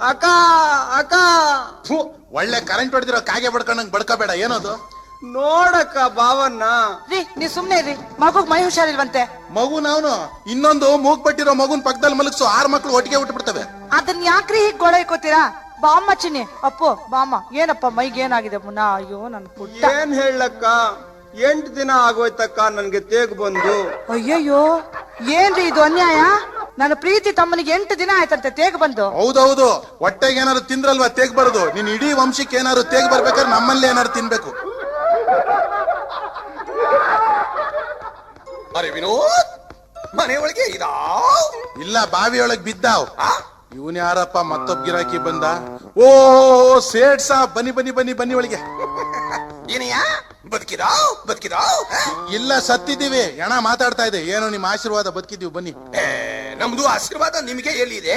ಅಕ್ಕ ಅಕ್ಕ ಥು, ಒಳ್ಳೆ ಕರೆಂಟ್ ಹೊಡೆದಿರೋ ಕಾಗೆ ಬಡ್ಕೊಂಡಂಗ್ ಬಡ್ಕೋಬೇಡ. ಏನದು? ನೋಡಕ್ಕ ಬಾವನ್ನ. ರೀ ನೀವ್ ಸುಮ್ನೆ ರೀ, ಮಗುಗ್ ಮೈ ಹುಷಾರಿಲ್ವಂತೆ. ಮಗು ನಾವ್ನು ಇನ್ನೊಂದು ಮೂಗ್ ಪಟ್ಟಿರೋ ಮಗುನ್ ಪಕ್ಕದಲ್ಲಿ ಮಲಗಿಸು, 6 ಮಕ್ಳು ಒಟ್ಟಿಗೆ ಹುಟ್ಟು ಬಿಡ್ತವೆ. ಅದನ್ನ ಯಾಕ್ರಿ ಹೀಗ್ ಗೊಳೈಕೋತೀರಾ? ಬಾಮ್ಮ ಚಿನ್ನಿ, ಅಪ್ಪು ಬಾಮ್ಮ. ಏನಪ್ಪ ಮೈಗೆ ಏನಾಗಿದೆ ಮುನ್ನ? ಅಯ್ಯೋ ನನ್ ಪುಟ್ಟ. ಏನ್ ಹೇಳಕ್ಕ, 8 ದಿನ ಆಗೋಯ್ತಕ್ಕ ನನ್ಗೆ ತೇಗ್ ಬಂದು. ಅಯ್ಯಯ್ಯೋ ಏನ್ರಿ ಇದು ಅನ್ಯಾಯ? ನನ್ನ ಪ್ರೀತಿ ತಮ್ಮನಿಗೆ 8 ದಿನ ಆಯ್ತಂತೆ ತೇಗ್ ಬಂದು. ಹೌದೌದು, ಹೊಟ್ಟೆಗೆ ಏನಾದ್ರು ತಿಂದ್ರಲ್ವಾ ತೇಗ್ ಬರೋದು. ನೀನ್ ಇಡೀ ವಂಶಕ್ಕೆ ಏನಾದ್ರು ತೇಗ್ ಬರ್ಬೇಕಾದ್ರೆ ನಮ್ಮಲ್ಲಿ ಏನಾದ್ರು ತಿನ್ಬೇಕು. ಅರೆ ವಿನೋದ್, ಮನೆ ಒಳಗೆ ಇದಾವ್? ಇಲ್ಲ, ಬಾವಿಯೊಳಗ್ ಬಿದ್ದಾವ್. ಇವನ್ ಯಾರಪ್ಪ ಮತ್ತೊಬ್ಬ ಗಿರಾಕಿ ಬಂದ? ಓ ಸೇಠ್ ಸಾಬ್, ಬನ್ನಿ ಬನ್ನಿ ಬನ್ನಿ ಬನ್ನಿ ಒಳಗೆ. ಏನಯ್ಯ ಬದುಕಿದಾವ್? ಇಲ್ಲ, ಸತ್ತಿದ್ದೀವಿ. ಹೆಣ ಮಾತಾಡ್ತಾ ಇದೆ. ಏನು ನಿಮ್ಮ ಆಶೀರ್ವಾದ, ಬದುಕಿದೀವಿ ಬನ್ನಿ. ನಮ್ದು ಆಶೀರ್ವಾದ ನಿಮಗೆ ಎಲ್ಲಿದೆ?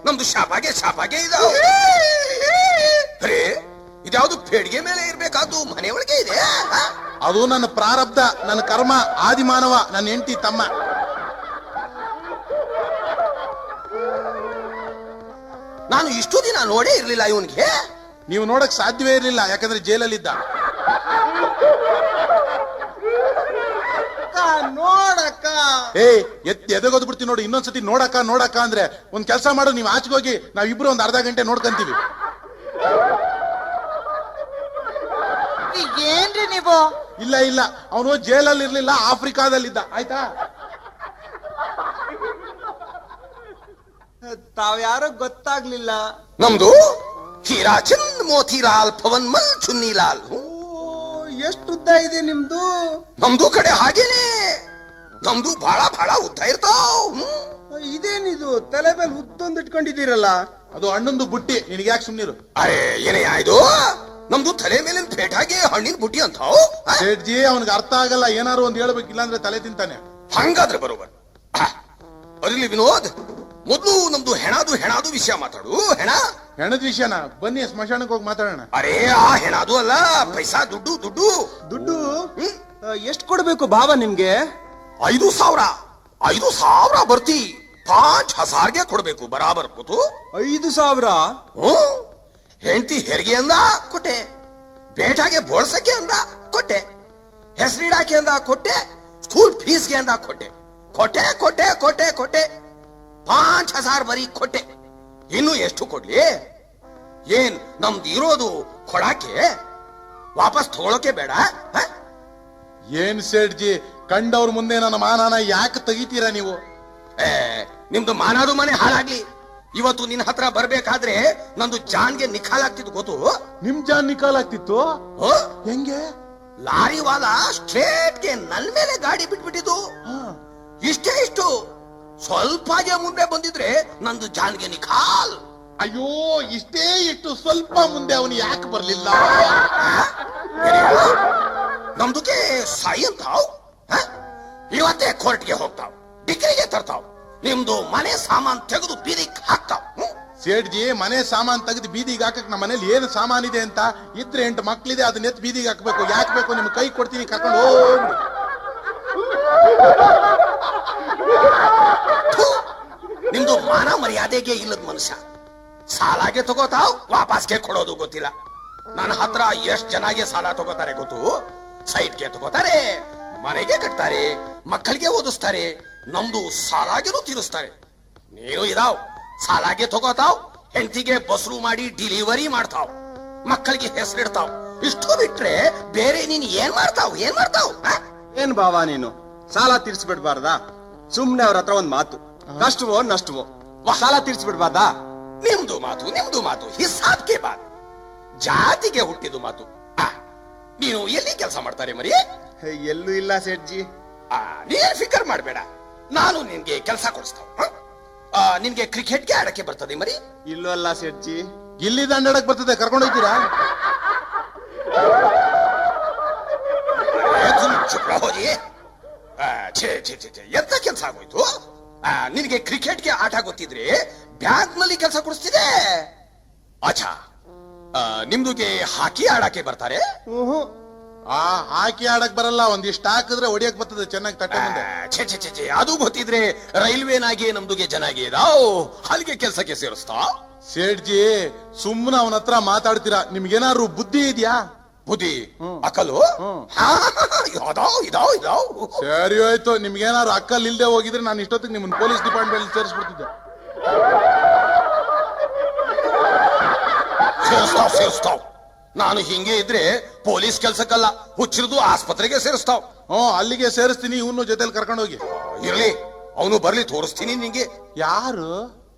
ನಮ್ದು ಶಾಪಾಗೆ ಇದಾವ್. ಅರೆ ಇದ್ಯಾವ್ದು ಪೇಡಿಗೆ ಮೇಲೆ ಇರ್ಬೇಕಾದ್ದು ಮನೆ ಒಳಗೆ ಇದೆ? ಅದು ನನ್ನ ಪ್ರಾರಬ್ಧ, ನನ್ನ ಕರ್ಮ, ಆದಿಮಾನವ, ನನ್ನ ಹೆಂಡತಿ ತಮ್ಮ. ನಾನು ಇಷ್ಟು ದಿನ ನೋಡೇ ಇರ್ಲಿಲ್ಲ ಇವನ್ಗೆ. ನೀವು ನೋಡಕ್ ಸಾಧ್ಯವೇ ಇರ್ಲಿಲ್ಲ, ಯಾಕಂದ್ರೆ ಜೈಲಲ್ಲಿದ್ದ. ನೋಡಕ್ಕ ಎದೆಗೋದ್ ಬಿಡ್ತೀವಿ ನೋಡಿ. ಇನ್ನೊಂದ್ಸತಿ ನೋಡಕ್ಕ ಅಂದ್ರೆ ಒಂದ್ ಕೆಲಸ ಮಾಡು, ನೀವ್ ಆಚೆಗೆ ಹೋಗಿ ನಾವಿಬ್ರು ಒಂದ್ ಅರ್ಧ ಗಂಟೆ ನೋಡ್ಕಂತೀವಿ. ಏನ್ರಿ ನೀವು? ಇಲ್ಲ, ಅವನು ಜೈಲಲ್ಲಿ ಇರ್ಲಿಲ್ಲ, ಆಫ್ರಿಕಾದಲ್ಲಿದ್ದ. ಆಯ್ತಾ? ತಾವ್ಯಾರೋ ಗೊತ್ತಾಗ್ಲಿಲ್ಲ. ನಮ್ದು ಹೀರಾಚಂದ್ ಮೋತಿಲಾಲ್ ಪವನ್ಮಲ್ ಚುನ್ನಿಲಾಲ್. ಎಷ್ಟು ಉದ್ದ ಇದೆ ನಿಮ್ದು? ನಮ್ದು ಕಡೆ ಹಾಗೇನೆ, ನಮ್ದು ಬಹಳ ಉದ್ದ ಇರ್ತಾವ್. ಇದೇನಿದು ತಲೆ ಮೇಲೆ ಉದ್ದೊಂದು ಇಟ್ಕೊಂಡಿದ್ದೀರಲ್ಲ? ಅದು ಹಣ್ಣೊಂದು ಬುಟ್ಟಿ, ನಿನಗೆ ಯಾಕೆ ಸುಮ್ನಿರು. ಅರೆ ಏನೇ ಆಯ್ತು, ನಮ್ದು ತಲೆ ಮೇಲಿನ ಪೇಟಾಗಿ ಹಣ್ಣಿನ ಬುಟ್ಟಿ ಅಂತಾವ್. ಸೇಠ್ಜಿ ಅವನಿಗೆ ಅರ್ಥ ಆಗಲ್ಲ, ಏನಾರು ಒಂದ್ ಹೇಳ್ಬೇಕಿಲ್ಲ ಅಂದ್ರೆ ತಲೆ ತಿಂತಾನೆ. ಹಂಗಾದ್ರೆ ಬರೋಬರ್. ಅರಿಲಿ ವಿನೋದ್, ಮೊದ್ಲು ನಮ್ದು ಹೆಣಾದು ವಿಷಯ ಮಾತಾಡು. ಹೆಣದ ವಿಷಯನ? ಬನ್ನಿ ಸ್ಮಶಾನಕ್ಕೆ ಹೋಗಿ ಮಾತಾಡೋಣ. ಅರೇ ಆ ಹೆಣಾದು ಅಲ್ಲ, ಪೈಸಾ ದುಡ್ಡು. ಎಷ್ಟು ಕೊಡ್ಬೇಕು ಭಾವ ನಿಮ್ಗೆ? 5,000 ಬರ್ತಿ 5,000ಗೆ ಕೊಡ್ಬೇಕು ಬರಾಬರ್. ಕೂತು 5,000? ಹೆಂಡತಿ ಹೆರಿಗೆ ಅಂದ ಕೊಟ್ಟೆ, ಬೇಟಾಗೆ ಬೋಳ್ಸಕ್ಕೆ ಅಂದ ಕೊಟ್ಟೆ, ಹೆಸರಿಡಾಕೆ ಅಂದ ಕೊಟ್ಟೆ, ಸ್ಕೂಲ್ ಫೀಸ್ಗೆ ಅಂದ ಕೊಟ್ಟೆ. 5,000 ಬರೀ ಕೊಟ್ಟೆ. ಇನ್ನು ಎಷ್ಟು ಕೊಡ್ಲಿ? ಏನ್ ನಮ್ದು ಇರೋದು ಕೊಡಾಕೆ, ವಾಪಸ್ ತಗೊಳಕ್ಕೆ ಬೇಡ? ಏನ್ ಸೇಠ್ಜಿ, ಕಂಡವ್ರ ಮುಂದೆ ನನ್ನ ಮಾನನ ಯಾಕೆ ತೆಗಿತೀರಾ ನೀವು? ನಿಮ್ದು ಮಾನಾದು ಮನೆ ಹಾಳಾಗ್ಲಿ. ಇವತ್ತು ನಿನ್ನ ಹತ್ರ ಬರ್ಬೇಕಾದ್ರೆ ನಂದು ಜಾನ್ಗೆ ನಿಖಾಲಾಗ್ತಿತ್ತು ಗೊತ್ತು? ನಿಮ್ ಜಾನ್ ನಿಕಾಲ್ ಆಗ್ತಿತ್ತು? ಹೆಂಗೆ? ಲಾರಿ ವಾಲ ಸ್ಟ್ರೇಟ್ಗೆ ನನ್ ಮೇಲೆ ಗಾಡಿ ಬಿಟ್ಬಿಟ್ಟಿದ್ದು. ಇಷ್ಟು ಸ್ವಲ್ಪಗೆ ಮುಂದೆ ಬಂದಿದ್ರೆ ನಂದು ಜಾನ್ಗೆ ನಿಖಾಲ್. ಅಯ್ಯೋ, ಇಷ್ಟು ಸ್ವಲ್ಪ ಮುಂದೆ ಅವನು ಯಾಕೆ ಬರ್ಲಿಲ್ಲ? ನಮ್ದುಕ್ಕೆ ಸಾಯಿ ಅಂತಾವ್. ಇವತ್ತೇ ಕೋರ್ಟ್ಗೆ ಹೋಗ್ತಾವ್, ಡಿಗ್ರಿಗೆ ತರ್ತಾವ್, ನಿಮ್ದು ಮನೆ ಸಾಮಾನ್ ತೆಗೆದು ಬೀದಿಗೆ ಹಾಕ್ತಾವ್. ಸೇಠ್ಜಿ, ಮನೆ ಸಾಮಾನ್ ತೆಗೆದು ಬೀದಿಗೆ ಹಾಕಕ್ ನಮ್ಮ ಮನೇಲಿ ಏನು ಸಾಮಾನ್ ಇದೆ ಅಂತ ಇದ್ರೆ 8 ಮಕ್ಳಿದೆ, ಅದನ್ನ ಎತ್ತು ಬೀದಿಗೆ ಹಾಕ್ಬೇಕು. ಯಾಕೆ ಬೇಕು? ನಿಮ್ ಕೈ ಕೊಡ್ತೀನಿ, ಕರ್ಕೊಂಡು ಹೋಗಿ. ನಿಮ್ದು ಮಾನ ಮರ್ಯಾದೆಗೆ ಇಲ್ಲದ ಮನುಷ್ಯ. ಸಾಲಾಗೆ ತಗೋತಾವ್, ವಾಪಸ್ಗೆ ಕೊಡೋದು ಗೊತ್ತಿಲ್ಲ. ನನ್ನ ಹತ್ರ ಎಷ್ಟ್ ಜನಾಗೆ ಸಾಲ ತಗೋತಾರೆ ಗೊತ್ತು? ಸೈಟ್ಗೆ ತಗೋತಾರೆ, ಮನೆಗೆ ಕಟ್ತಾರೆ, ಮಕ್ಕಳಿಗೆ ಓದಿಸ್ತಾರೆ, ನಮ್ದು ಸಾಲಾಗೆನೂ ತೀರಿಸ್ತಾರೆ. ನೀನು ಇದಾವ್ ಸಾಲಾಗೆ ತಗೋತಾವ್, ಹೆಂಡತಿಗೆ ಬಸ್ರು ಮಾಡಿ ಡಿಲಿವರಿ ಮಾಡ್ತಾವ್, ಮಕ್ಕಳಿಗೆ ಹೆಸರಿಡ್ತಾವ್. ಇಷ್ಟು ಬಿಟ್ರೆ ಬೇರೆ ನೀನ್ ಏನ್ ಮಾಡ್ತಾವ್? ಏನ್ ಬಾವ ನೀನು ಸಾಲ ತೀರ್ಸ್ಬಿಡ್ಬಾರ್ದಾ? ಸುಮ್ನೆ ಅವ್ರ ಹತ್ರ ಒಂದ್ ಮಾತು, ಕಷ್ಟವೋ ನಷ್ಟವೋ ಸಾಲ ತೀರ್ಸ್ಬಿಡ್ಬಾರ್ದಾ? ನಿಮ್ದು ಮಾತು ಹಿಸಾಬ್ಗೆ ಬಾತ್. ಜಾತಿಗೆ ಹುಟ್ಟಿದ ಮಾತು. ನೀನು ಎಲ್ಲಿ ಕೆಲಸ ಮಾಡ್ತಾರೆ ಮರಿ? ಎಲ್ಲೂ ಇಲ್ಲ ಸೇಠ್ಜಿ. ನೀನ್ ಫಿಕರ್ ಮಾಡ್ಬೇಡ, ನಾನು ನಿನ್ಗೆ ಕೆಲಸ ಕೊಡಿಸ್ತಾವ. ನಿನ್ಗೆ ಕ್ರಿಕೆಟ್ಗೆ ಆಡಕ್ಕೆ ಬರ್ತದೆ ಮರಿ? ಇಲ್ಲೂ ಅಲ್ಲ ಸೇಠ್ಜಿ. ಗಿಲ್ಲಿ ದಂಡಾಡಕ್ ಬರ್ತದೆ, ಕರ್ಕೊಂಡು ಹೋಗ್ತೀರಾ? ಎಂತ ಕೆಲಸ ಆಗೋಯ್ತು? ನಿನಗೆ ಕ್ರಿಕೆಟ್ಗೆ ಆಟ ಗೊತ್ತಿದ್ರೆ ಬ್ಯಾಂಕ್ ನಲ್ಲಿ ಕೆಲಸ ಕೊಡಿಸ್ತಿದೆ. ಅಚ್ಚಾ, ನಿಮ್ದುಗೆ ಹಾಕಿ ಆಡಕ್ಕೆ ಬರ್ತಾರೆ? ಹಾಕಿ ಆಡಕ್ ಬರಲ್ಲ, ಒಂದಿಷ್ಟು ಹಾಕಿದ್ರೆ ಹೊಡಿಯಕ್ ಬರ್ತದೆ ಚೆನ್ನಾಗಿ ತಟ್ಟೆ ಮುಂದೆ. ಛೆ ಛೆ ಛೆ ಛೆ, ಅದು ಗೊತ್ತಿದ್ರೆ ರೈಲ್ವೇನಾಗಿ ನಮ್ದುಗೆ ಚೆನ್ನಾಗಿ ಇದಾವ್ ಅಲ್ಲಿಗೆ ಕೆಲ್ಸಕ್ಕೆ ಸೇರಿಸ್ತಾ. ಸೇಠ್ಜಿ ಸುಮ್ಮನೆ ಅವನ ಹತ್ರ ಮಾತಾಡ್ತೀರಾ, ನಿಮ್ಗೇನಾದ್ರು ಬುದ್ಧಿ ಇದೆಯಾ? ಬುದ್ಧಿ ಅಕಲು ಇದಾವ್ ಸರಿ ಹೋಯ್ತು, ನಿಮ್ಗೇನಾದ್ರು ಅಕ್ಕಲ್ ಇಲ್ದೆ ಹೋಗಿದ್ರೆ ನಾನು ಇಷ್ಟೊತ್ತಿಗೆ ನಿಮ್ಮನ್ನ ಪೊಲೀಸ್ ಡಿಪಾರ್ಟ್ಮೆಂಟ್ ಸೇರಿಸ್ಬಿಡ್ತಿದ್ದೆ. ಸೇರಿಸ್ತಾವ್. ನಾನು ಹಿಂಗೆ ಇದ್ರೆ ಪೊಲೀಸ್ ಕೆಲ್ಸಕ್ಕಲ್ಲ, ಹುಚ್ಚಿರ್ದು ಆಸ್ಪತ್ರೆಗೆ ಸೇರಿಸ್ತಾವ್. ಅಲ್ಲಿಗೆ ಸೇರಿಸ್ತೀನಿ, ಇವನು ಜೊತೆಲಿ ಕರ್ಕೊಂಡು ಹೋಗಿ. ಇರ್ಲಿ, ಅವನು ಬರ್ಲಿ, ತೋರಿಸ್ತೀನಿ ನಿಂಗೆ. ಯಾರು?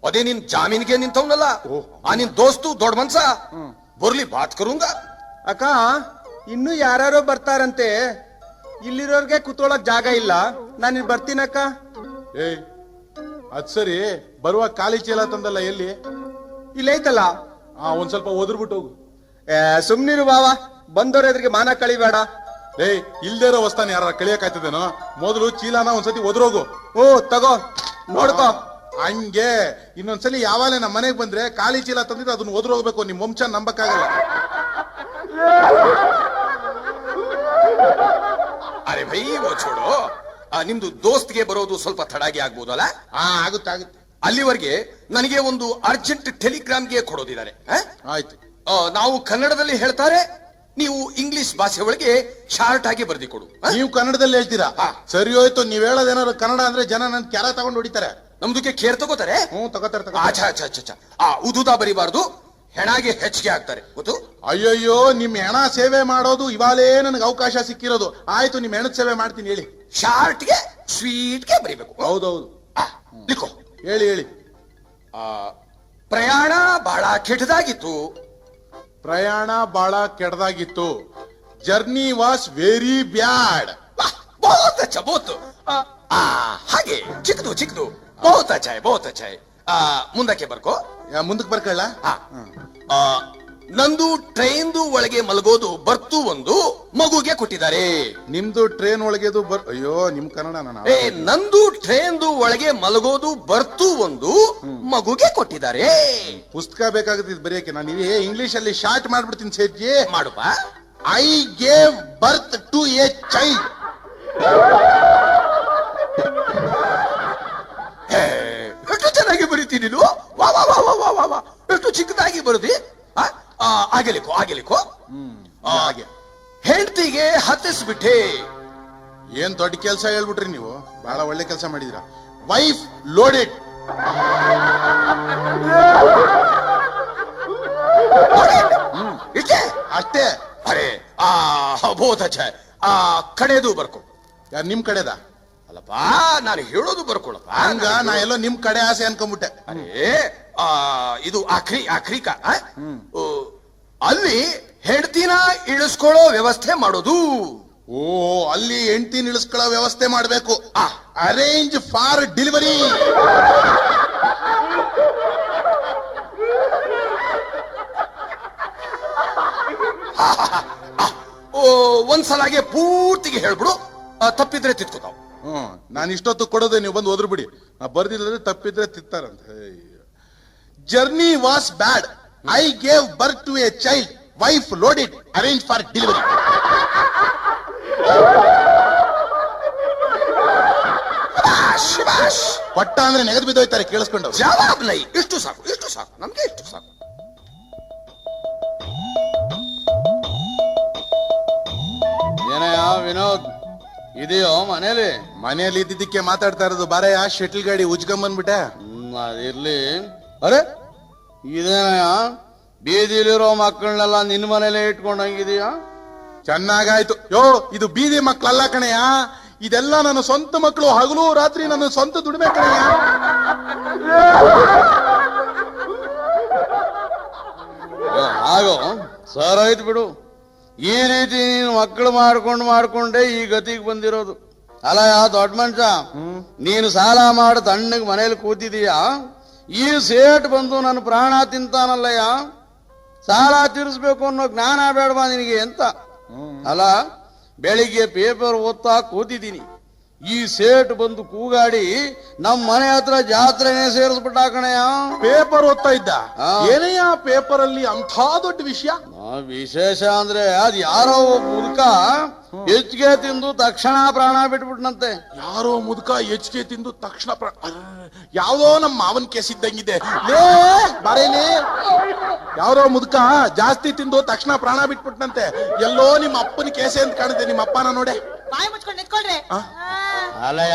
ಅದೇ ನಿನ್ ಜಾಮೀನ್ಗೆ ನಿಂತವನಲ್ಲ, ಆ ನಿನ್ ದೋಸ್ತು ದೊಡ್ಡ ಮನ್ಸ, ಬರ್ಲಿ ಬಾತ್ ಕರುಂಗ. ಅಕ್ಕ ಇನ್ನು ಯಾರು ಬರ್ತಾರಂತೆ, ಇಲ್ಲಿರೋರ್ಗೆ ಕೂತ್ಕೊಳ್ಳೋಕ್ ಜಾಗ ಇಲ್ಲ, ನಾನು ಬರ್ತೀನಕ್ಕ. ಏಯ್ ಅದ್ ಸರಿ, ಬರುವ ಖಾಲಿ ಚೀಲ ತಂದಲ್ಲ, ಎಲ್ಲಿ? ಇಲ್ಲೈತಲ್ಲ. ಒಂದ್ ಸ್ವಲ್ಪ ಒದರ್ಬಿಟ್ಟು ಹೋಗು. ಸುಮ್ನಿರು ಬಾವ, ಬಂದವ್ರ ಎದುರಿಗೆ ಮಾನ ಕಳಿಬೇಡ. ಏಯ್ ಇಲ್ದೇ ಇರೋ ವಸ್ತಾನ ಯಾರ ಕಳಿಯಕ್ಕಾಯ್ತದೇನೋ? ಮೊದಲು ಚೀಲಾನ ಒಂದ್ಸತಿ ಒದ್ರೋಗು. ತಗೋ ನೋಡ್ಕೋ. ಹಂಗೆ ಇನ್ನೊಂದ್ಸಲಿ ಯಾವಾಗ ನಮ್ಮ ಮನೆಗ್ ಬಂದ್ರೆ ಖಾಲಿ ಚೀಲ ತಂದಿದ್ರೆ ಅದನ್ನ ಒದ್ರೋಗ್ಬೇಕು, ನಿಮ್ ವಂಶ ನಂಬಕ್ಕಾಗಲ್ಲ. ಅರೆ ಭೈ ಛೋಡು, ನಿಮ್ದು ದೋಸ್ತ್ಗೆ ಬರೋದು ಸ್ವಲ್ಪ ತಡಾಗಿ ಆಗ್ಬೋದಲ್ಲ? ಆಗುತ್ತೆ. ಅಲ್ಲಿವರೆಗೆ ನನಗೆ ಒಂದು ಅರ್ಜೆಂಟ್ ಟೆಲಿಗ್ರಾಮ್ಗೆ ಕೊಡೋದಿದ್ದಾರೆ. ಆಯ್ತು. ನಾವು ಕನ್ನಡದಲ್ಲಿ ಹೇಳ್ತಾರೆ, ನೀವು ಇಂಗ್ಲಿಷ್ ಭಾಷೆ ಒಳಗೆ ಶಾರ್ಟ್ ಆಗಿ ಬರ್ದಿ ಕೊಡು. ನೀವು ಕನ್ನಡದಲ್ಲಿ ಹೇಳ್ತೀರಾ? ಸರಿ ಹೋಯ್ತು. ನೀವ್ ಹೇಳೋದೇನಾದ್ರು ಕನ್ನಡ ಅಂದ್ರೆ ಜನ ನನ್ ಕ್ಯಾರ ತಗೊಂಡು ಹೊಡಿತಾರೆ. ನಮ್ದಕ್ಕೆ ಕೇರ್ ತಗೋತಾರೆ. ತಗೋತಾರೆ. ಉದುದ ಬರಿಬಾರ್ದು, ಹೆಣಾಗೆ ಹೆಚ್ಚಿಗೆ ಆಗ್ತಾರೆ ಗೊತ್ತು. ಅಯ್ಯಯ್ಯೋ, ನಿಮ್ ಹೆಣ ಸೇವೆ ಮಾಡೋದು ಇವಾಗಲೇ ನನಗೆ ಅವಕಾಶ ಸಿಕ್ಕಿರೋದು. ಆಯ್ತು, ನಿಮ್ ಹೆಣದ ಸೇವೆ ಮಾಡ್ತೀನಿ, ಹೇಳಿ. ಶಾರ್ಟ್ಗೆ ಸ್ವೀಟ್ಗೆ ಬರಿಬೇಕು. ಹೌದೌದು. ಲಿಖೋ. ಹೇಳಿ. ಪ್ರಯಾಣ ಬಹಳ ಕೆಟ್ಟದಾಗಿತ್ತು. ಪ್ರಯಾಣ ಬಹಳ ಕೆಟ್ಟದಾಗಿತ್ತು. Journey was very bad. ಬಹುದು. ಹಾಗೆ ಚಿಕ್ಕದು ಬಹುತ್ ಅಚ್ಚಾಯ್. ಮುಂದಕ್ಕೆ ಬರ್ಕೋ. ಮುಂದಕ್ಕೆ ಬರ್ಕೊಳ್ಳ. ನಂದು ಟ್ರೈನ್ದು ಒಳಗೆ ಮಲಗೋದು ಬರ್ತು ಒಂದು ಮಗುಗೆ ಕೊಟ್ಟಿದ್ದಾರೆ. ನಿಮ್ದು ಟ್ರೈನ್ ಒಳಗೆದು ಅಯ್ಯೋ ನಿಮ್ ಕನ್ನಡ ನಂದು ಟ್ರೈನ್ದು ಒಳಗೆ ಮಲಗೋದು ಬರ್ತು ಒಂದು ಮಗುಗೆ ಕೊಟ್ಟಿದ್ದಾರೆ. ಪುಸ್ತಕ ಬೇಕಾಗುತ್ತೆ ಬರೆಯಕ್ಕೆ. ನಾನು ಇಂಗ್ಲಿಷ್ ಅಲ್ಲಿ ಶಾರ್ಟ್ ಮಾಡ್ಬಿಡ್ತೀನಿ ಸೇಠ್ಜಿ. ಮಾಡುವ. I gave birth to a child. ಎಷ್ಟು ಚೆನ್ನಾಗಿ ಬರೀತೀನಿ ನೀನು. ವಾ ಎಷ್ಟು ಚಿಕ್ಕದಾಗಿ ಬರುದಿ. ಆಗಲಿಕ್ಕೋ. ಹೆಂಡತಿಗೆ ಹತ್ತಿಸ್ಬಿಟ್ಟೆ. ಏನ್ ದೊಡ್ಡ ಕೆಲಸ ಹೇಳ್ಬಿಟ್ರಿ ನೀವು, ಬಹಳ ಒಳ್ಳೆ ಕೆಲಸ ಮಾಡಿದಿರ. Wife loaded. ಅಷ್ಟೇ. ಅರೆ ಬಹುತ್ ಅಚ್ಚ. ಕಡೆದು ಬರ್ಕೊ. ಯಾರು ನಿಮ್ ಕಡೆದ? ಅಲ್ಲಪ್ಪ, ನಾನು ಹೇಳೋದು ಬರ್ಕೊಳಪ್ಪ. ಹಂಗ ನಾ ಎಲ್ಲೋ ನಿಮ್ ಕಡೆ ಆಸೆ ಅನ್ಕೊಂಡ್ಬಿಟ್ಟೆ. ಅರೇ ಇದು ಆಖ್ರಿಕ. ಅಲ್ಲಿ ಹೆಂಡತಿನ ಇಳಿಸ್ಕೊಳ್ಳೋ ವ್ಯವಸ್ಥೆ ಮಾಡೋದು. ಅಲ್ಲಿ ಹೆಂಡತಿ ಇಳಿಸ್ಕೊಳ್ಳೋ ವ್ಯವಸ್ಥೆ ಮಾಡ್ಬೇಕು. Arrange for delivery. ಒಂದ್ಸಲಾಗೆ ಪೂರ್ತಿಗೆ ಹೇಳ್ಬಿಡು, ತಪ್ಪಿದ್ರೆ ತಿತ್ಕೋತಾವ್. ನಾನು ಇಷ್ಟೊತ್ತು ಕೊಡೋದೆ, ನೀವು ಬಂದು ಓದ್ಬಿಡಿ. ಬರ್ದಿಲ್ಲದ್ರೆ ತಪ್ಪಿದ್ರೆ ತಿತ್ತಾರಂತ. Journey was bad. I gave birth to a child. Wife loaded. Arrange for delivery. ಪಟ್ಟ ಅಂದ್ರೆ ನೆಗೆದು ಬಿದ್ದೋಯ್ತಾರೆ ಕೇಳಿಸ್ಕೊಂಡು. ಜವಾಬ್ ನೈ. ಇಷ್ಟು ಸಾಕು ನಮ್ಗೆ, ಇಷ್ಟು ಸಾಕು. ಏನಯ್ಯ ವಿನೋದ್, ಇದೆಯೋ ಮನೇಲಿ ಇದ್ದಿದ್ದಕ್ಕೆ ಮಾತಾಡ್ತಾ ಇರೋದು. ಬಾರಯ್ಯ, ಶೆಟ್ಲ್ ಗಾಡಿ ಉಜ್ಕೊಂಬಂದ್ಬಿಟ್ಟೆ. ಅದಿರ್ಲಿ. ಅರೆ ಇದೇನಯ್ಯ, ಬೀದಿಲಿರೋ ಮಕ್ಕಳನ್ನೆಲ್ಲ ನಿನ್ ಮನೇಲೆ ಇಟ್ಕೊಂಡಂಗಿದೀಯಾ? ಚೆನ್ನಾಗಾಯ್ತು. ಇದು ಬೀದಿ ಮಕ್ಕಳಲ್ಲ ಕಣಯ್ಯ, ಇದೆಲ್ಲ ನನ್ನ ಸ್ವಂತ ಮಕ್ಕಳು. ಹಗಲು ರಾತ್ರಿ ನನ್ನ ಸ್ವಂತ ದುಡಿಮೆ ಕಣಯ್ಯ. ಹಾಗೋ ಸರಾಯ್ತು ಬಿಡು. ಈ ರೀತಿ ನೀನು ಮಕ್ಕಳು ಮಾಡ್ಕೊಂಡೇ ಈ ಗತಿಗೆ ಬಂದಿರೋದು. ಅಲ್ಲ ದೊಡ್ಡ ಮನುಷ್ಯ, ನೀನು ಸಾಲ ಮಾಡಿ ತಣ್ಣಗೆ ಮನೇಲಿ ಕೂತಿದೀಯಾ, ಈ ಸೇಟ್ ಬಂದು ನನ್ನ ಪ್ರಾಣ ತಿಂತಾನಲ್ಲಯ್ಯ. ಸಾಲ ತೀರಿಸ್ಬೇಕು ಅನ್ನೋ ಜ್ಞಾನ ಬೇಡವಾ ನಿನಗೆ ಅಂತ? ಅಲ್ಲ, ಬೆಳಿಗ್ಗೆ ಪೇಪರ್ ಓದ್ತಾ ಕೂತಿದ್ದೀನಿ, ಈ ಸೇಟ್ ಬಂದು ಕೂಗಾಡಿ ನಮ್ ಮನೆ ಹತ್ರ ಜಾತ್ರೆನೇ ಸೇರಿಸ್ಬಿಟ್ಟ ಕಣಯ್ಯ. ಪೇಪರ್ ಓದ್ತಾ ಇದ್ದ? ಏನಯ್ಯ ಪೇಪರ್ ಅಲ್ಲಿ ಅಂಥ ದೊಡ್ಡ ವಿಷಯ? ವಿಶೇಷ ಅಂದ್ರೆ ಅದ್ ಯಾರೋ ಒಬ್ಬ ಮುದುಕ ಹೆಚ್ಚಿಗೆ ತಿಂದು ತಕ್ಷಣ ಪ್ರಾಣ ಬಿಟ್ಬಿಟ್ನಂತೆ. ಯಾರೋ ಮುದುಕ ಹೆಚ್ಚಿಗೆ ತಿಂದು ತಕ್ಷಣ ಯಾವ್ದೋ ನಮ್ಮ ಮಾವನ್ ಕೇಸ್ ಇದ್ದಂಗಿದೆ. ಲೇ ಬಾರೇಲಿ, ಯಾರೋ ಮುದುಕ ಜಾಸ್ತಿ ತಿಂದು ತಕ್ಷಣ ಪ್ರಾಣ ಬಿಟ್ಬಿಟ್ನಂತೆ. ಎಲ್ಲೋ ನಿಮ್ಮ ಅಪ್ಪನ ಕೇಸೆ ಅಂತ ಕಾಣುತ್ತೆ. ನಿಮ್ಮ ಅಪ್ಪನ ನೋಡೆ. ಬಾಯಿ ಮುಚ್ಕೊಂಡು ನಿಂತ್ಕೊಳ್ರಿ. ಅಲಯ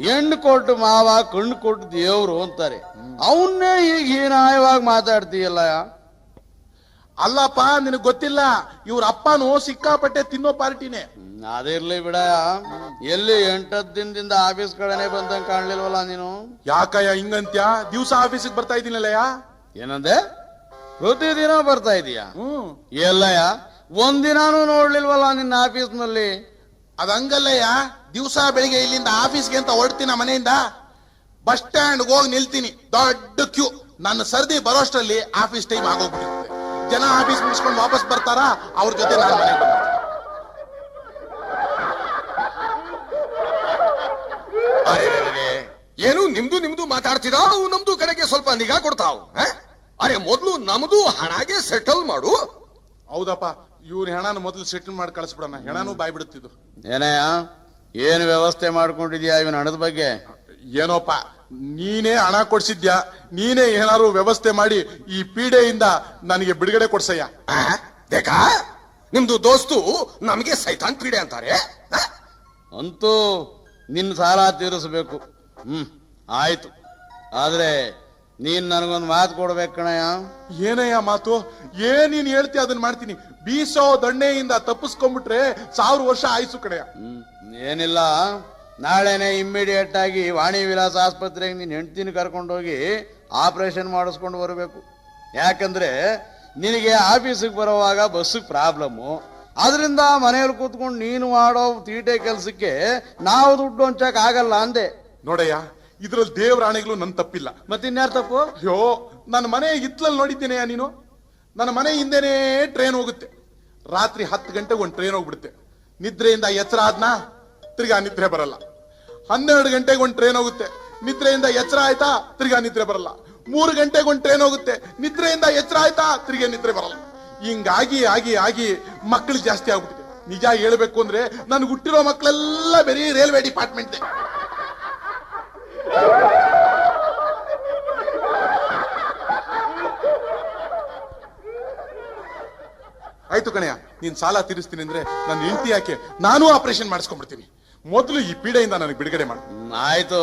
ಹೆಣ್ಣು ಕೊಟ್ಟು ಮಾವ ಕಣ್ಣು ಕೊಟ್ಟು ದೇವ್ರು ಅಂತಾರೆ. ಅವನ್ನೇ ಈಗ ಹೀನಾಯವಾಗಿ ಮಾತಾಡ್ತೀಯಲ್ಲ. ಅಲ್ಲಪ್ಪ, ನಿನಗ್ ಗೊತ್ತಿಲ್ಲ, ಇವ್ರ ಅಪ್ಪನು ಸಿಕ್ಕಾಪಟ್ಟೆ ತಿನ್ನೋ ಪಾರ್ಟಿನೇ. ಅದಿರ್ಲಿ ಬಿಡ. ಎಲ್ಲಿ 8 ದಿನದಿಂದ ಆಫೀಸ್ ಕಡೆನೆ ಬಂದಂಗ ಕಾಣ್ಲಿಲ್ವಲ್ಲ ನೀನು? ಯಾಕಯ್ಯ ಹಿಂಗಂತ್ಯ? ದಿವ್ಸ ಆಫೀಸಿಗೆ ಬರ್ತಾ ಇದ್ದೀನಲ್ಲಯ್ಯ. ಏನಂದೆ? ಪ್ರತಿದಿನ ಬರ್ತಾ ಇದೀಯಾ? ಎಲ್ಲಯ್ಯ ಒಂದಿನಾನು ನೋಡ್ಲಿಲ್ವಲ್ಲ ನಿನ್ನ ಆಫೀಸ್ನಲ್ಲಿ? ಅದಂಗಲ್ಲಯ್ಯ, ದಿವ್ಸ ಬೆಳಿಗ್ಗೆ ಇಲ್ಲಿಂದ ಆಫೀಸ್ಗೆ ಅಂತ ಹೊರಡ್ತೀನ ಮನೆಯಿಂದ. ಬಸ್ ಸ್ಟ್ಯಾಂಡ್ ಹೋಗಿ ನಿಲ್ತೀನಿ, ದೊಡ್ಡ ಕ್ಯೂ. ನನ್ನ ಸರ್ದಿ ಬರೋಷ್ಟರಲ್ಲಿ ಆಫೀಸ್ ಟೈಮ್ ಆಗೋಗ್ಬಿಟ್ಟಿರುತ್ತೆ. ಜನ ಆಫೀಸ್ ಮುಗಿಸ್ಕೊಂಡು ವಾಪಸ್ ಬರ್ತಾರ, ಅವ್ರ ಜೊತೆ ನಾನು ಮನೆಗೆ ಬರ್ತೀನಿ. ಏನು ನಿಮ್ದು ಮಾತಾಡ್ತಿದಾ? ನಮ್ದು ಕಡೆಗೆ ಸ್ವಲ್ಪ ನಿಗಾ ಕೊಡ್ತಾವ್. ಅರೆ ಮೊದ್ಲು ನಮ್ದು ಹಣಗೆ ಸೆಟಲ್ ಮಾಡು. ಹೌದಪ್ಪ, ಇವ್ರ ಹೆಣನ ಮೊದಲು ಸೆಟಲ್ ಮಾಡಿ ಕಳಿಸ್ಬಿಡೋಣ. ಹೆಣನೂ ಬಾಯ್ ಬಿಡುತ್ತಿದ್ದು. ಏನಯ್ಯ, ಏನ್ ವ್ಯವಸ್ಥೆ ಮಾಡ್ಕೊಂಡಿದ್ಯಾ ಇವನ್ ಹಣದ ಬಗ್ಗೆ? ಏನೋಪ್ಪ, ನೀನೇ ಹಣ ಕೊಡ್ಸಿದ್ಯಾ, ನೀನೇ ಏನಾದ್ರು ವ್ಯವಸ್ಥೆ ಮಾಡಿ ಈ ಪೀಡೆಯಿಂದ ನನಗೆ ಬಿಡುಗಡೆ ಕೊಡ್ಸಯ್ಯ. ದೇಖಾ, ನಿಮ್ದು ದೋಸ್ತು ನಮಗೆ ಸೈತಾನ್ ಪೀಡೆ ಅಂತಾರೆ. ಅಂತೂ ನಿನ್ನ ಸಾಲ ತೀರಿಸ್ಬೇಕು. ಆಯ್ತು, ಆದ್ರೆ ನೀನ್ ನನಗೊಂದು ಮಾತು ಕೊಡ್ಬೇಕು ಕಣಯ್ಯ. ಏನಯ್ಯ ಮಾತು? ನೀನ್ ಹೇಳ್ತಿ ಅದನ್ನ ಮಾಡ್ತೀನಿ. ಬೀಸೋ ದಣ್ಣೆಯಿಂದ ತಪ್ಪಿಸ್ಕೊಂಡ್ಬಿಟ್ರೆ 1000 ವರ್ಷ ಆಯ್ಸು ಕಡೆಯ. ಏನಿಲ್ಲ, ನಾಳೆನೆ ಇಮ್ಮಿಡಿಯೇಟ್ ಆಗಿ ವಾಣಿ ವಿಲಾಸ ಆಸ್ಪತ್ರೆಗೆ ನೀನ್ ಹೆಂಡ್ತಿನ ಕರ್ಕೊಂಡೋಗಿ ಆಪರೇಷನ್ ಮಾಡಿಸ್ಕೊಂಡು ಬರಬೇಕು. ಯಾಕಂದ್ರೆ ನಿನಗೆ ಆಫೀಸಿಗೆ ಬರುವಾಗ ಬಸ್ಸಿಗೆ ಪ್ರಾಬ್ಲಮ್ಮು. ಅದರಿಂದ ಮನೆಯಲ್ಲಿ ಕೂತ್ಕೊಂಡು ನೀನು ಮಾಡೋ ತೀಟೆ ಕೆಲಸಕ್ಕೆ ನಾವು ದುಡ್ಡು ಹೊಂಚಕ್ ಆಗಲ್ಲ ಅಂದೆ. ನೋಡಯ್ಯ, ಇದ್ರಲ್ಲಿ ದೇವರಾಣೆಗಳು ನನ್ ತಪ್ಪಿಲ್ಲ. ಮತ್ತಿನ್ಯಾರು ತಪ್ಪು? ಅಯ್ಯೋ, ನನ್ನ ಮನೆ ಹಿತ್ಲಲ್ಲಿ ನೋಡಿದ್ದೇನೆಯಾ ನೀನು? ನನ್ನ ಮನೆ ಹಿಂದೆನೇ ಟ್ರೈನ್ ಹೋಗುತ್ತೆ. ರಾತ್ರಿ 10 ಗಂಟೆಗೆ ಒಂದು ಟ್ರೈನ್ ಹೋಗ್ಬಿಡುತ್ತೆ. ನಿದ್ರೆಯಿಂದ ಎಚ್ಚರ ಆದ್ನಾ ತಿರ್ಗಾ ನಿದ್ರೆ ಬರಲ್ಲ. 12 ಗಂಟೆಗೆ ಒಂದು ಟ್ರೈನ್ ಹೋಗುತ್ತೆ. ನಿದ್ರೆಯಿಂದ ಎಚ್ಚರ ಆಯ್ತಾ ತಿರ್ಗಾ ನಿದ್ರೆ ಬರಲ್ಲ. 3 ಗಂಟೆಗೆ ಒಂದು ಟ್ರೈನ್ ಹೋಗುತ್ತೆ. ನಿದ್ರೆಯಿಂದ ಎಚ್ಚರ ಆಯ್ತಾ ತಿರ್ಗಾ ನಿದ್ರೆ ಬರಲ್ಲ. ಹಿಂಗಾಗಿ ಆಗಿ ಆಗಿ ಮಕ್ಕಳು ಜಾಸ್ತಿ ಆಗ್ಬಿಟ್ಟಿದೆ. ನಿಜ ಹೇಳ್ಬೇಕು ಅಂದ್ರೆ ನನ್ಗೆ ಹುಟ್ಟಿರೋ ಮಕ್ಕಳೆಲ್ಲ ಬರೀ ರೈಲ್ವೆ ಡಿಪಾರ್ಟ್ಮೆಂಟ್. ಆಯ್ತು ಕಣಯ್ಯ, ನೀನ್ ಸಾಲ ತೀರಿಸ್ತೀನಿ ಅಂದ್ರೆ ನನ್ನ ಹೆಂಡತಿ ಯಾಕೆ, ನಾನು ಆಪರೇಷನ್ ಮಾಡಿಸ್ಕೊಂಡ್ಬಿಡ್ತೀನಿ. ಮೊದಲು ಈ ಪೀಡೆಯಿಂದ ನನಗೆ ಬಿಡುಗಡೆ ಮಾಡು. ಆಯ್ತು,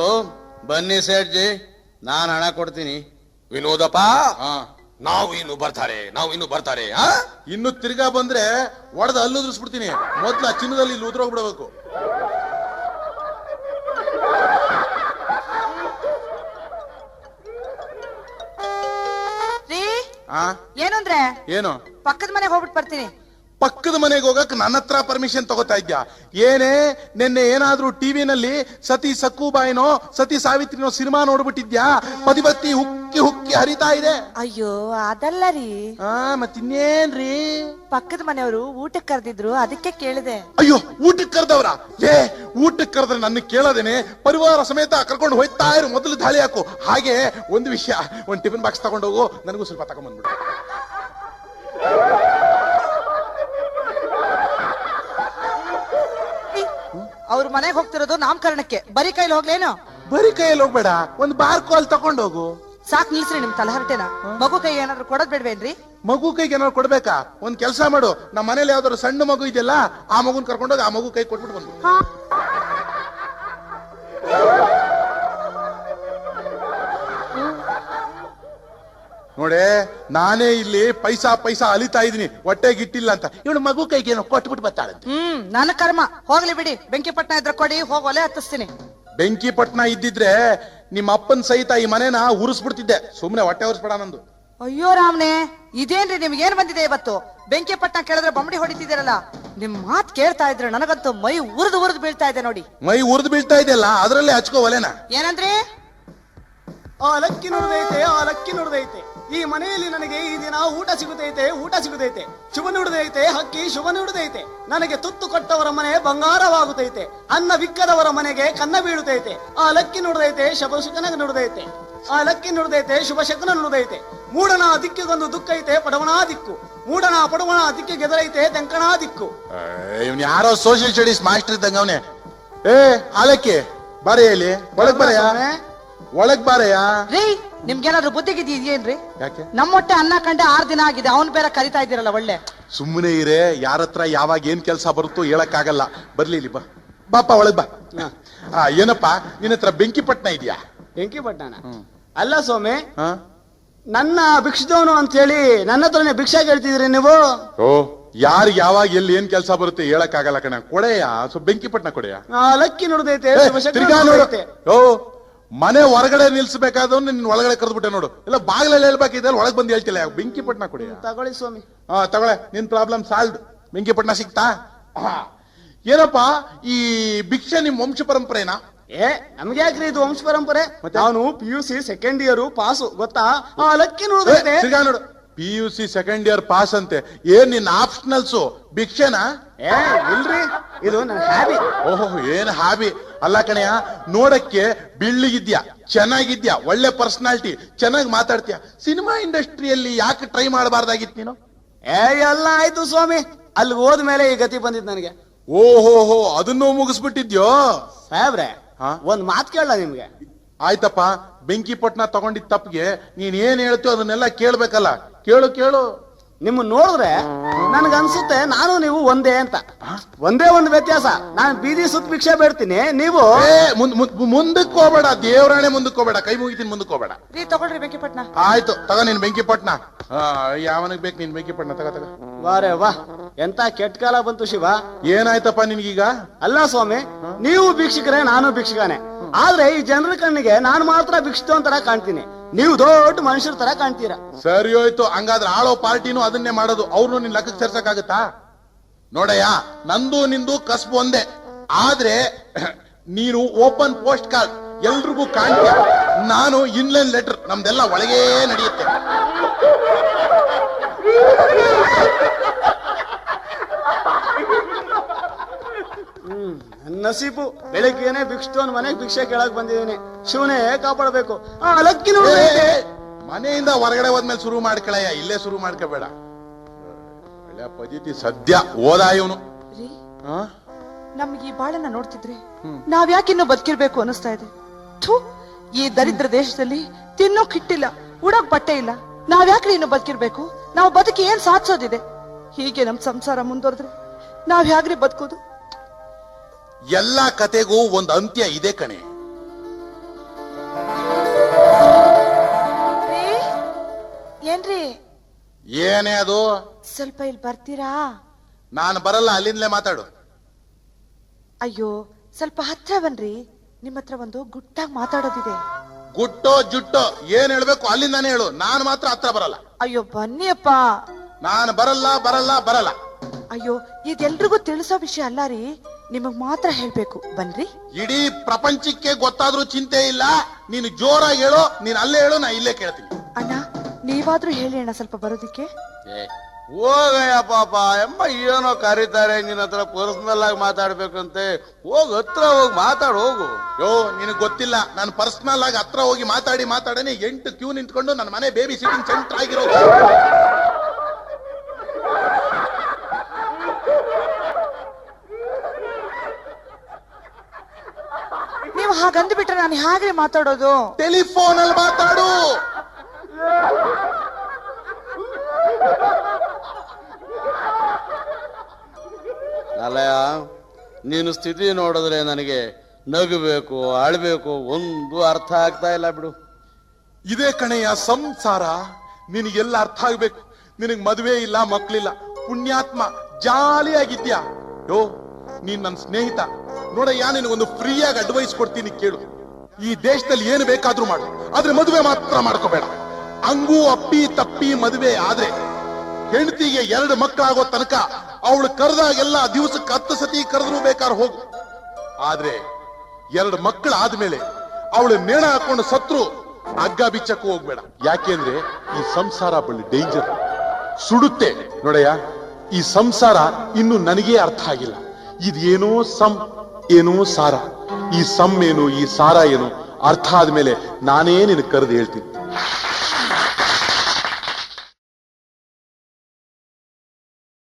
ಬನ್ನಿ ಸೇಠ್ಜಿ, ನಾನು ಹಣ ಕೊಡ್ತೀನಿ. ವಿನೋದಪ್ಪ, ನಾವು ಇನ್ನು ಬರ್ತಾರೆ. ಇನ್ನು ತಿರ್ಗಾ ಬಂದ್ರೆ ಒಡೆದು ಅಲ್ಲುದ್ರಿಸ್ಬಿಡ್ತೀನಿ. ಮೊದ್ಲು ಆ ಚಿನ್ನದಲ್ಲಿ ಇಲ್ಲಿ ಉದ್ರೋಗ್ಬಿಡ್ಬೇಕು. ಏನಂದ್ರೆ ಏನು? ಪಕ್ಕದ ಮನೆಗೆ ಹೋಗ್ಬಿಟ್ಟು ಬರ್ತೀನಿ. ಪಕ್ಕದ ಮನೆಗೆ ಹೋಗಕ್ ನನ್ನ ಹತ್ರ ಪರ್ಮಿಷನ್ ತಗೋತಾ ಇದ್ಯಾ? ಏನೇ ನಿನ್ನೆ ಏನಾದ್ರೂ ಟಿವಿನಲ್ಲಿ ಸತಿ ಸಕ್ಕುಬಾಯಿನೋ ಸತಿ ಸಾವಿತ್ರಿನೋ ಸಿನಿಮಾ ನೋಡ್ಬಿಟ್ಟಿದ್ಯಾ? ಪತಿಪತ್ತಿ ಹುಕ್ಕಿ ಹುಕ್ಕಿ ಹರಿತಾ ಇದೆ. ಅಯ್ಯೋ ಅದಲ್ಲ ರೀ. ಮತ್ತಿನ್ನೇನ್ರಿ? ಪಕ್ಕದ ಮನೆಯವರು ಊಟಕ್ಕೆ ಕರೆದಿದ್ರು, ಅದಕ್ಕೆ ಕೇಳಿದೆ. ಅಯ್ಯೋ, ಊಟಕ್ಕೆ ಕರೆದವ್ರ? ಊಟಕ್ಕೆ ಕರೆದ್ರೆ ನನ್ನ ಕೇಳದೇನೆ ಪರಿವಾರ ಸಮೇತ ಕರ್ಕೊಂಡು ಹೋಯ್ತಾ ಇರು. ಮೊದಲು ದಾಳಿ ಹಾಕು. ಹಾಗೆ ಒಂದು ವಿಷಯ, ಒಂದು ಟಿಫಿನ್ ಬಾಕ್ಸ್ ತಗೊಂಡೋಗು, ನನಗೂ ಸ್ವಲ್ಪ ತಗೊಂಡ್ಬಂದ್ಬಿಡು. ಅವ್ರ ಮನೆಗೆ ಹೋಗ್ತಿರೋದು ನಾಮಕರಣಕ್ಕೆ, ಬರೀ ಕೈಲಿ ಹೋಗ್ಲೇನು? ಬರೀ ಕೈಯಲ್ಲಿ ಹೋಗ್ಬೇಡ, ಒಂದು ಬಾರ್ ಕೋಲ್ ತಗೊಂಡೋಗು. ಸಾಕ್ ನಿಲ್ಸ್ರಿ ನಿಮ್ ತಲಹರಟೆನ. ಮಗು ಕೈ ಏನಾದ್ರು ಕೊಡೋದ್ ಬೇಡ್ವೇನ್ರಿ? ಮಗು ಕೈಗೆ ಏನಾದ್ರು ಕೊಡ್ಬೇಕಾ? ಒಂದ್ ಕೆಲಸ ಮಾಡು, ನಮ್ಮ ಮನೇಲಿ ಯಾವ್ದಾದ್ರು ಸಣ್ಣ ಮಗು ಇದೆಯಲ್ಲ, ಆ ಮಗುನ್ ಕರ್ಕೊಂಡೋಗಿ ಆ ಮಗು ಕೈ ಕೊಟ್ಬಿಟ್ಟು ಬಂದು. ನೋಡೆ, ನಾನೇ ಇಲ್ಲಿ ಪೈಸಾ ಅಲಿತಾ ಇದೀನಿ, ಹೊಟ್ಟೆಗಿಟ್ಟಿಲ್ಲ ಅಂತ. ಇವಳು ಮಗು ಕೈಗೆ ಏನೋ ಕೊಟ್ಬಿಟ್ಟು ಬರ್ತಾಳಂತೆ. ನನ್ನ ಕರ್ಮ. ಹೋಗ್ಲಿ ಬಿಡಿ, ಬೆಂಕಿಪಟ್ಟಣ ಇದ್ರ ಕೊಡಿ, ಹೋಗಿ ಒಲೆ ಹತ್ತಿಸ್ತೀನಿ. ಬೆಂಕಿಪಟ್ಟಣ ಇದ್ದಿದ್ರೆ ನಿಮ್ಮ ಅಪ್ಪನ್ ಸಹಿತ ಈ ಮನೇನ ಉರಿಸ್ಬಿಡ್ತಿದ್ದೆ. ಸುಮ್ನೆ ಹೊಟ್ಟೆ ಉರಿಸ್ಬೇಡ ನಂದು. ಅಯ್ಯೋ ರಾಮ್ನೆ, ಇದೇನ್ರಿ ನಿಮ್ಗೆ ಏನ್ ಬಂದಿದೆ ಇವತ್ತು? ಬೆಂಕಿಪಟ್ಟಣ ಕೇಳಿದ್ರೆ ಬಂಬಡಿ ಹೊಡಿತಿದ್ದೀರಲ್ಲ. ನಿಮ್ ಮಾತ್ ಕೇಳ್ತಾ ಇದ್ರೆ ನನಗಂತೂ ಮೈ ಉರಿದು ಬೀಳ್ತಾ ಇದೆ ನೋಡಿ. ಮೈ ಉರಿದು ಬೀಳ್ತಾ ಇದೆಯಲ್ಲ, ಅದ್ರಲ್ಲೇ ಹಚ್ಕೋ ಒಲೆನ. ಏನಂದ್ರಿ? ಲಕ್ಕಿ ನುಡ್ದೈತೆ. ಈ ಮನೆಯಲ್ಲಿ ನನಗೆ ಈ ದಿನ ಊಟ ಸಿಗುತ್ತೈತೆ. ಶುಭ ನುಡಿದೈತೆ ಹಕ್ಕಿ, ಶುಭ ನುಡಿದೈತೆ. ನನಗೆ ತುತ್ತು ಕೊಟ್ಟವರ ಮನೆ ಬಂಗಾರವಾಗುತ್ತೈತೆ. ಅನ್ನ ವಿಕ್ಕದವರ ಮನೆಗೆ ಕನ್ನ ಬೀಳುತ್ತೈತೆ. ಲಕ್ಕಿ ನುಡ್ದೈತೆ, ಶುಭ ಸುಖನಾಗ ನುಡ್ದೈತೆ. ಆ ಲಕ್ಕಿ ನುಡಿದೈತೆ ಶುಭ ಶಕುನ ನುಡಿದೈತೆ. ಮೂಡನ ದಿಕ್ಕಿಗೊಂದು ದುಃಖ ಐತೆ ಪಡವಣ ದಿಕ್ಕು. ಮೂಡನ ಪಡವಣ ದಿಕ್ಕಿಗೆ ಗೆದರೈತೆ ತೆಂಕಣ ದಿಕ್ಕು. ಇವ್ನು ಯಾರೋ ಸೋಷಿಯಲ್ ಸ್ಟಡೀಸ್ ಮಾಸ್ಟರ್ ಇದ್ದಂಗ ಅವನೇ. ಏ ಆಲಕ್ಕೆ ಬಾರೆ ಇಲ್ಲಿ ಒಳಗ್ ಬರಯ, ಒಳಗ್ ಬಾರಯ್ಯ. ರೀ ನಿಮ್ಗೇನಾದ್ರು ಬುದ್ಧಿಗಿದ್ದಿ ಇದೆಯೇನ್ರಿ? ಯಾಕೆ ನಮ್ಮೊಟ್ಟೆ ಅನ್ನ ಕಂಡೆ 6 ದಿನ ಆಗಿದೆ, ಅವನ್ ಬೇರೆ ಕರಿತಾ ಇದ್ದೀರಲ್ಲ ಒಳ್ಳೆ. ಸುಮ್ಮನೆ ಇರೇ, ಯಾರ ಹತ್ರ ಯಾವಾಗ ಏನ್ ಕೆಲಸ ಬರುತ್ತೋ ಹೇಳಕ್ಕಾಗಲ್ಲ. ಬರ್ಲಿ ಇಲ್ಲಿ ಬಾ, ಬಾಪ ಒಳಗ್ ಬಾ. ಏನಪ್ಪ ನಿನ್ನ ಹತ್ರ ಬೆಂಕಿಪಟ್ನ ಇದೆಯಾ? ಬೆಂಕಿ ಪಟ್ಟಣ ಅಲ್ಲ ಸ್ವಾಮಿ, ನನ್ನ ಭಿಕ್ಷದವನು ಅಂತ ಹೇಳಿ ನನ್ನ ಹತ್ರನೇ ಭಿಕ್ಷಾ ಕೇಳ್ತಿದ್ರಿ ನೀವು. ಓ ಯಾರು ಯಾವಾಗ ಎಲ್ಲಿ ಏನ್ ಕೆಲಸ ಬರುತ್ತೆ ಹೇಳಕ್ಕಾಗಲ್ಲ ಕಣ. ಕೊಡೆಯ ಸ್ವಲ್ಪ ಬೆಂಕಿಪಟ್ನ ಕೊಡೆಯ. ಆ ಲಕ್ಕಿ ನುಡಿದೈತೆ ಶುಭ ಶಕುನ ತಿರ್ಗಾ ನೋಡು. ನುಡಿದೈತೆ. ಓ ಮನೆ ಹೊರಗಡೆ ನಿಲ್ಸಬೇಕಾದವ್ ನಿನ್ ಒಳಗಡೆ ಕರೆದ್ಬಿಟ್ಟೆ ನೋಡು. ಇಲ್ಲ ಬಾಗ್ಲಲ್ಲಿ ಹೇಳ್ಬೇಕಿದ್ರೆ ಒಳಗ್ ಬಂದು ಹೇಳ್ತಿಲ್ಲ. ಬೆಂಕಿಪಟ್ನ ಕೊಡೆಯ. ತಗೊಳ್ಳಿ ಸ್ವಾಮಿ. ತಗೊಳೆ, ನಿನ್ ಪ್ರಾಬ್ಲಮ್ ಸಾಲ್ವ್. ಬೆಂಕಿಪಟ್ನ ಸಿಕ್ತಾ? ಏನಪ್ಪಾ ಈ ಭಿಕ್ಷೆ ನಿಮ್ ವಂಶ ಪರಂಪರೆನಾ? ಏ ನಮ್ಗೆ ಯಾಕ್ರಿ ಇದು ವಂಶ ಪರಂಪರೆ? ನಾನು PUC ಸೆಕೆಂಡ್ ಇಯರ್ ಪಾಸು ಗೊತ್ತಾ? ಆ ಲಕ್ಕಿ ನುಡಿದೈತೆ. ತಿರ್ಗಾ ನೋಡು, PUC ಸೆಕೆಂಡ್ ಇಯರ್ ಪಾಸ್ ಅಂತೆ. ಏನ್ ನಿನ್ ಆಪ್ಷನಲ್ಸು ಭಿಕ್ಷೆನಾ? ಏ ಇಲ್ರಿ, ಇದು ನನ್ನ ಹ್ಯಾಬಿ. ಓಹೋ ಏನ್ ಹಾಬಿ ಅಲ್ಲ ಕಣಯ್ಯ. ನೋಡಕ್ಕೆ ಬಿಳ್ಳಿಗಿದ್ಯಾ, ಚೆನ್ನಾಗಿದ್ಯಾ, ಒಳ್ಳೆ ಪರ್ಸನಾಲಿಟಿ, ಚೆನ್ನಾಗಿ ಮಾತಾಡ್ತೀಯ. ಸಿನಿಮಾ ಇಂಡಸ್ಟ್ರಿಯಲ್ಲಿ ಯಾಕೆ ಟ್ರೈ ಮಾಡಬಾರ್ದಾಗಿತ್ತು ನೀನು? ಎಲ್ಲ ಆಯ್ತು ಸ್ವಾಮಿ, ಅಲ್ಲಿ ಹೋದ್ಮೇಲೆ ಈ ಗತಿ ಬಂದಿದ್ ನನಗೆ. ಓಹೋ ಅದನ್ನು ಮುಗಿಸ್ಬಿಟ್ಟಿದ್ಯೋ ಸಾಹೇಬ್ರೆ, ಹಾ? ಒಂದ್ ಮಾತು ಕೇಳಲ್ಲ ನಿಮ್ಗೆ? ಆಯ್ತಪ್ಪ, ಬೆಂಕಿಪಟ್ನ ತಗೊಂಡಿದ್ ತಪ್ಪಿಗೆ ನೀನ್ ಏನ್ ಹೇಳ್ತೀಯೋ ಅದನ್ನೆಲ್ಲ ಕೇಳ್ಬೇಕಲ್ಲ. ಕೇಳು ಕೇಳು. ನಿಮ್ಮ ನೋಡಿದ್ರೆ ನನ್ಗ ಅನ್ಸುತ್ತೆ ನಾನು ನೀವು ಒಂದೇ ಅಂತ. ಒಂದೇ ಒಂದು ವ್ಯತ್ಯಾಸ, ನಾನು ಬೀದಿ ಸುತ್ತ ಭಿಕ್ಷೆ ಬೇಡ್ತೀನಿ, ನೀವು ಮುಂದಕ್ಕೆ ಹೋಗ್ಬೇಡ, ದೇವರಾಣೆ ಮುಂದಕ್ಕೆ ಹೋಗ್ಬೇಡ, ಕೈ ಮುಗಿತೀನಿ ಮುಂದಕ್ಕೆ ಹೋಗ್ಬೇಡ. ರೀ ತಗೊಳ್ರಿ ಬೆಂಕಿಪಟ್ನ. ಆಯ್ತು ತಗೋ ನೀನ್ ಬೆಂಕಿಪಟ್ನ. ಯಾವನಿಗೆ ಬೇಕು ನೀನ್ ಬೆಂಕಿಪಟ್ನ? ತಗೋ. ವಾರೇ ವಾ, ಎಂತ ಕೆಟ್ಟ ಕಾಲ ಬಂತು ಶಿವ. ಏನಾಯ್ತಪ್ಪ ನಿನ್ಗೀಗ? ಅಲ್ಲ ಸ್ವಾಮಿ, ನೀವು ಭಿಕ್ಷುಕರೇ, ನಾನು ಭಿಕ್ಷುಕನೇ. ಆದ್ರೆ ಈ ಜನರ ಕಣ್ಣಿಗೆ ನಾನು ಮಾತ್ರ ಭಿಕ್ಷುಕನ ತರ ಕಾಣ್ತೀನಿ, ನೀವು ದೊಡ್ಡ ಮನುಷ್ಯರ ತರ ಕಾಣ್ತೀರಾ. ಸರಿ ಹೋಯ್ತು, ಹಂಗಾದ್ರೆ ಆಳೋ ಪಾರ್ಟಿನೂ ಅದನ್ನೇ ಮಾಡೋದು. ಅವ್ರನ್ನು ನಿನ್ ಲೆಕ್ಕಕ್ಕೆ ಸೇರ್ಸಕ್ಕಾಗತ್ತಾ? ನೋಡಯ್ಯ, ನಂದು ನಿಂದು ಕಸ್ಬು ಒಂದೇ. ಆದ್ರೆ ನೀನು ಓಪನ್ ಪೋಸ್ಟ್ ಕಾರ್ಡ್ ಎಲ್ರಿಗೂ ಕಾಣ್ತೀಯ, ನಾನು ಇನ್ಲೈನ್ ಲೆಟರ್, ನಮ್ದೆಲ್ಲ ಒಳಗೇ ನಡೆಯುತ್ತೆ. ನಸೀಬು, ಬೆಳಿಗ್ಗೆನೆ ಭಿಕ್ಷುವನ್ ಮನೆಗೆ ಭಿಕ್ಷೆ ಕೇಳಕ್ ಬಂದಿದ್ದೀನಿ. ಶಿವನೇ ಕಾಪಾಡಬೇಕು. ಆ ಲಕ್ಕಿ ನೋಡಿ, ಮನೆಯಿಂದ ಹೊರಗಡೆ ಹೋದ್ಮೇಲೆ ಶುರು ಮಾಡ್ಕೊಳಯ್ಯ, ಇಲ್ಲೇ ಶುರು ಮಾಡ್ಕೋಬೇಡ. ಒಳ್ಳೆ ಪದ್ಧತಿ. ಸದ್ಯ ಓದಾ ಇವನು. ರೀ ನಮ್ಗೆ ಈ ಬಾಳನ್ನ ನೋಡ್ತಿದ್ರೆ ನಾವ್ ಯಾಕಿನ್ನೂ ಬದುಕಿರ್ಬೇಕು ಅನಿಸ್ತಾ ಇದೆ. ಥೂ, ಈ ದರಿದ್ರ ದೇಶದಲ್ಲಿ ತಿನ್ನೋಕ್ ಹಿಟ್ಟಿಲ್ಲ, ಉಡೋಕ್ ಬಟ್ಟೆ ಇಲ್ಲ, ನಾವ್ ಯಾಕ್ರಿ ಇನ್ನು ಬದುಕಿರ್ಬೇಕು? ನಾವು ಬದುಕಿ ಏನ್ ಸಾಧಿಸೋದಿದೆ? ಹೀಗೆ ನಮ್ ಸಂಸಾರ ಮುಂದುವರೆದ್ರೆ ನಾವ್ ಹೇಗ್ರಿ ಬದುಕೋದು? ಎಲ್ಲಾ ಕತೆಗೂ ಒಂದು ಅಂತ್ಯ ಇದೆ ಕಣೆ. ಏನ್ರಿ? ಏನೇ ಅದು? ಸ್ವಲ್ಪ ಇಲ್ಲಿ ಬರ್ತೀರಾ? ನಾನು ಬರಲ್ಲ, ಅಲ್ಲಿಂದಲೇ ಮಾತಾಡು. ಅಯ್ಯೋ ಸ್ವಲ್ಪ ಹತ್ರ ಬನ್ರಿ, ನಿಮ್ ಹತ್ರ ಒಂದು ಗುಟ್ಟಾಗಿ ಮಾತಾಡೋದಿದೆ. ಗುಟ್ಟೋ ಜುಟ್ಟೋ ಏನ್ ಹೇಳ್ಬೇಕು ಅಲ್ಲಿಂದಾನೇ ಹೇಳು, ನಾನು ಮಾತ್ರ ಹತ್ರ ಬರಲ್ಲ. ಅಯ್ಯೋ ಬನ್ನಿಯಪ್ಪ. ನಾನು ಬರಲ್ಲ ಬರಲ್ಲ ಬರಲ್ಲ. ಅಯ್ಯೋ ಇದೆಲ್ರಿಗೂ ತಿಳಿಸೋ ವಿಷಯ ಅಲ್ಲ ರೀ, ನಿಮಗ್ ಮಾತ್ರ ಹೇಳ್ಬೇಕು, ಬನ್ರಿ. ಇಡೀ ಪ್ರಪಂಚಕ್ಕೆ ಗೊತ್ತಾದ್ರೂ ಚಿಂತೆ ಇಲ್ಲ, ನೀನು ಜೋರಾಗಿ ಹೇಳು. ನೀನ್ ಅಲ್ಲೇ ಹೇಳು, ನಾ ಇಲ್ಲೇ ಕೇಳ್ತೀನಿ. ಅಣ್ಣ ನೀವಾದ್ರೂ ಹೇಳಿ ಅಣ್ಣ ಸ್ವಲ್ಪ ಬರೋದಿಕ್ಕೆ. ಹೋಗಯ್ಯ ಪಾಪ ಎಮ್ಮ ಏನೋ ಕರೀತಾರೆ, ನಿನ್ನ ಹತ್ರ ಪರ್ಸನಲ್ ಆಗಿ ಮಾತಾಡ್ಬೇಕಂತೆ. ಹೋಗ್ ಹತ್ರ ಹೋಗಿ ಮಾತಾಡ್ ಹೋಗು. ನಿನಗ್ ಗೊತ್ತಿಲ್ಲ, ನಾನು ಪರ್ಸನಲ್ ಆಗಿ ಹತ್ರ ಹೋಗಿ ಮಾತಾಡನೆ 8 ಕ್ಯೂ ನಿಂತ್ಕೊಂಡು ನನ್ನ ಮನೆ ಬೇಬಿ ಸಿಟಿಂಗ್ ಸೆಂಟರ್ ಆಗಿರೋ. ನೀವು ಹಾಗಂದು ಬಿಟ್ರೆ ನಾನು ಹೇಗೆ ಮಾತಾಡೋದು? ಟೆಲಿಫೋನ್ ಅಲ್ಲಿ ಮಾತಾಡು. ಅಲ್ಲಯ್ಯ, ನೀನು ಸ್ಥಿತಿ ನೋಡಿದ್ರೆ ನನಗೆ ನಗಬೇಕು ಅಳ್ಬೇಕು ಒಂದು ಅರ್ಥ ಆಗ್ತಾ ಇಲ್ಲ ಬಿಡು. ಇದೇ ಕಣೆಯ ಸಂಸಾರ. ನಿನಗೆಲ್ಲ ಅರ್ಥ ಆಗ್ಬೇಕು. ನಿನಗ್ ಮದುವೆ ಇಲ್ಲ, ಮಕ್ಳಿಲ್ಲ, ಪುಣ್ಯಾತ್ಮ, ಜಾಲಿಯಾಗಿದ್ಯಾ. ನೀನ್ ನನ್ನ ಸ್ನೇಹಿತ ನೋಡಯ್ಯ, ನಿನಗೊಂದು ಫ್ರೀಯಾಗಿ ಅಡ್ವೈಸ್ ಕೊಡ್ತೀನಿ, ಕೇಳು. ಈ ದೇಶದಲ್ಲಿ ಏನು ಬೇಕಾದ್ರೂ ಮಾಡು, ಆದ್ರೆ ಮದುವೆ ಮಾತ್ರ ಮಾಡ್ಕೋಬೇಡ. ಹಂಗೂ ಅಪ್ಪಿ ತಪ್ಪಿ ಮದುವೆ ಆದ್ರೆ ಹೆಂಡತಿಗೆ 2 ಮಕ್ಕಳಾಗೋ ತನಕ ಅವಳು ಕರೆದಾಗೆಲ್ಲ ದಿವಸಕ್ಕೆ 10 ಸತಿ ಕರೆದ್ರು ಬೇಕಾದ್ರೆ ಹೋಗು. ಆದ್ರೆ 2 ಮಕ್ಕಳು ಆದ್ಮೇಲೆ ಅವಳು ನೇಣ ಹಾಕೊಂಡು ಸತ್ರು ಹಗ್ಗ ಬಿಚ್ಚಕ್ಕೂ ಹೋಗ್ಬೇಡ. ಯಾಕೆಂದ್ರೆ ಈ ಸಂಸಾರ ಬಳ್ಳಿ ಡೇಂಜರ್, ಸುಡುತ್ತೆ. ನೋಡಯ್ಯ, ಈ ಸಂಸಾರ ಇನ್ನು ನನಗೇ ಅರ್ಥ ಆಗಿಲ್ಲ. ಇದೇನೋ ಸಮ್ ಏನೋ ಸಾರ. ಈ ಸಮ್ ಏನು, ಈ ಸಾರ ಏನು ಅರ್ಥ ಆದ್ಮೇಲೆ ನಾನೇ ನಿನ್ ಕರೆದು ಹೇಳ್ತೀನಿ.